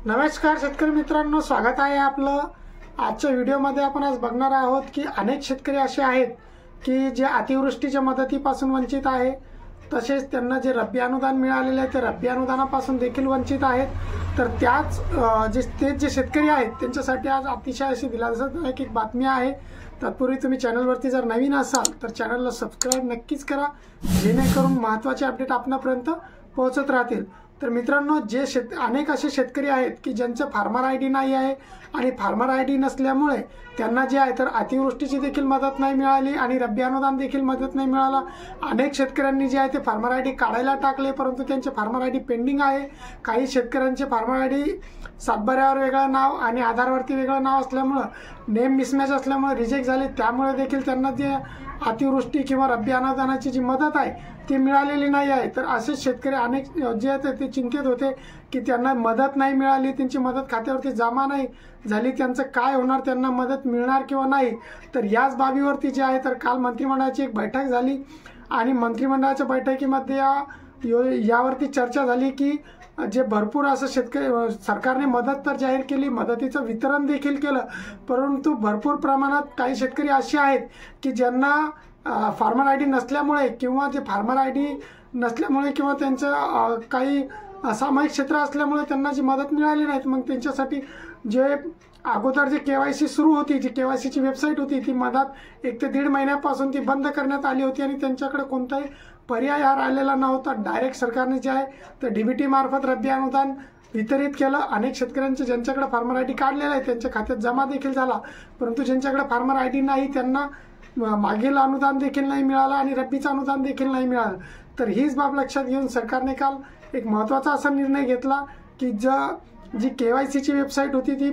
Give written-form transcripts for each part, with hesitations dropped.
नमस्कार शेतकरी मित्रांनो, स्वागत आहे आपलं। आजच्या व्हिडिओमध्ये आपण आज बघणार आहोत की अनेक शेतकरी असे आहेत की जे अतिवृष्टीच्या मदतीपासून वंचित आहे, तसेच त्यांना जे रब्बी अनुदान मिळालेले आहे ते रब्बी अनुदानापासून देखील वंचित आहेत। तर तेच जे शेतकरी आहेत त्यांच्यासाठी आज अतिशय अशी दिलासादायक एक बातमी आहे। तत्पूर्वी तुम्ही चॅनलवरती जर नवीन असाल तर चॅनलला सबस्क्राइब नक्कीच करा, जेणेकरून महत्त्वाचे अपडेट आपल्यापर्यंत पोहोचत राहतील। तर मित्रांनो, अनेक असे शेतकरी आहेत की ज्यांचे फार्मर आयडी नाही आहे आणि फार्मर आयडी नसल्यामुळे त्यांना जे आहे तर अतिवृष्टीची देखील मदत नाही मिळाली आणि रब्बी अनुदान देखील मदत नाही मिळाला। अनेक शेतकऱ्यांनी जे आहे ते फार्मर आयडी काढायला टाकले, परंतु त्यांचे फार्मर आयडी पेंडिंग आहे। काही शेतकऱ्यांचे फार्मर आयडी सातबाऱ्यावर वेगळं नाव आणि आधारवरती वेगळं नाव असल्यामुळे नेम मिसमॅच असल्यामुळे रिजेक्ट झाले। त्यामुळे देखील त्यांना जे अतिवृष्टी किंवा रब्बी अनुदानाची जी मदत आहे ती मिळालेली नाही आहे। तर असे शेतकरी अनेक जे आहेत ते चिंतित होते की त्यांना मदत नाही मिळाली, त्यांची मदत खात्यावरती जमा नाही झाली, त्यांचं काय होणार, त्यांना मदत मिळणार किंवा नाही। तर याच बाबीवरती जे आहे तर काल मंत्रिमंडळाची एक बैठक झाली आणि मंत्रिमंडळाच्या बैठकीमध्ये यावरती चर्चा झाली की जे भरपूर असं सरकारने मदत तर जाहीर केली, मदतीचं वितरण देखील केलं, परंतु भरपूर प्रमाणात काही शेतकरी असे आहेत की ज्यांना फार्मर आयडी नसल्यामुळे किंवा जे फार्मर आयडी नसल्यामुळे किंवा त्यांचं काही सामायिक क्षेत्र असल्यामुळे त्यांना जी मदत मिळाली नाही। मग त्यांच्यासाठी जे अगोदर जे KYC सुरू होती, जी KYC ची वेबसाईट होती ती मधात 1 ते 1.5 महिन्यापासून ती बंद करण्यात आली होती आणि त्यांच्याकडे कोणताही पर्याय राहिलेला नव्हता। डायरेक्ट सरकारने जे आहे तर DBT मार्फत रब्बी अनुदान वितरित केलं। अनेक शेतकऱ्यांचे ज्यांच्याकडे फार्मर आयडी काढलेला आहे त्यांच्या खात्यात जमा देखील झाला, परंतु ज्यांच्याकडे फार्मर आयडी नाही त्यांना मागील अनुदान देखील नाही मिळालं आणि रब्बीचं अनुदान देखील नाही मिळालं। तर हीच बाब लक्षात घेऊन सरकारने काल एक महत्त्वाचा असा निर्णय घेतला की जी KYC ची वेबसाईट होती ती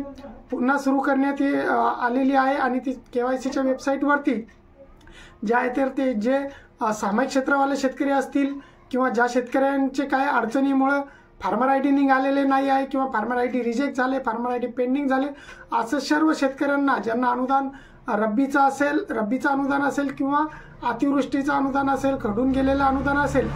पुन्हा सुरू करण्यात आलेली आहे आणि ती KYC च्या वेबसाईटवरती जे आहे तर ते जे सामायिक क्षेत्रवाले शेतकरी असतील किंवा ज्या शेतकऱ्यांचे काही अडचणीमुळे फार्मर आयडी निघालेले नाही आहे किंवा फार्मर आयडी रिजेक्ट झाले, फार्मर आयडी पेंडिंग झाले, असं सर्व शेतकऱ्यांना ज्यांना अनुदान रब्बीचं अनुदान असेल किंवा अतिवृष्टीचं अनुदान असेल, खडून गेलेलं अनुदान असेल,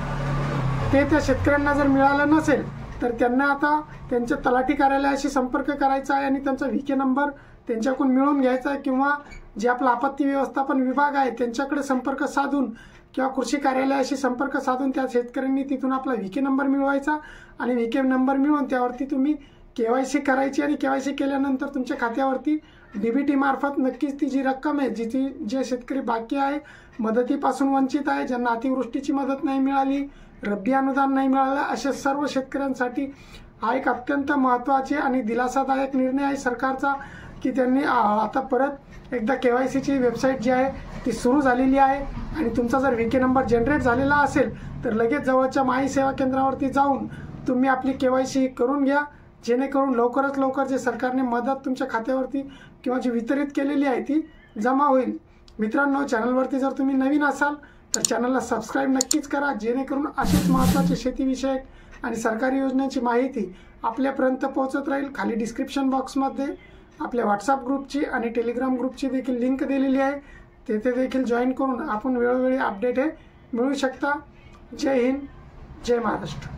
ते त्या शेतकऱ्यांना जर मिळालं नसेल तर त्यांना आता त्यांच्या तलाठी कार्यालयाशी संपर्क करायचा आहे आणि त्यांचा VK नंबर त्यांच्याकडून मिळवून घ्यायचा आहे किंवा जे आपला आपत्ती व्यवस्थापन विभाग आहे त्यांच्याकडे संपर्क साधून किंवा कृषी कार्यालयाशी संपर्क साधून त्या शेतकऱ्यांनी तिथून आपला VK नंबर मिळवायचा आणि VK नंबर मिळवून त्यावरती तुम्ही KYC करायची आणि KYC केल्यानंतर तुमच्या खात्यावरती DBT मार्फत नक्कीच ती जी रक्कम आहे जे शेतकरी बाकी आहे, मदतीपासून वंचित आहे, ज्यांना अतिवृष्टीची मदत नाही मिळाली, रब्बी अनुदान नाही मिळालं, अशा सर्व शेतकऱ्यांसाठी हा एक अत्यंत महत्त्वाचे आणि दिलासादायक निर्णय आहे सरकारचा की त्यांनी आता परत एकदा KYC ची वेबसाईट जी आहे ती सुरू झालेली आहे आणि तुमचा जर VK नंबर जनरेट झालेला असेल तर लगेच जवळच्या माई सेवा केंद्रावरती जाऊन तुम्ही आपली KYC करून घ्या, जेणेकरून लवकरात लवकर जे सरकारने मदत तुमच्या खात्यावरती किंवा जी वितरित केलेली आहे ती जमा होईल। मित्रांनो, चॅनलवरती जर तुम्ही नवीन असाल तर चॅनलला सबस्क्राइब नक्कीच करा, जेणेकरून असेच महत्त्वाचे शेतीविषयक आणि सरकारी योजनांची माहिती आपल्यापर्यंत पोहोचत राहील। खाली डिस्क्रिप्शन बॉक्समध्ये आपल्या WhatsApp ग्रुपची आणि टेलिग्राम ग्रुपची देखील लिंक दिलेली आहे, तेथे देखील जॉईन करून आपण वेळोवेळी अपडेट मिळवू शकता। जय हिंद, जय महाराष्ट्र।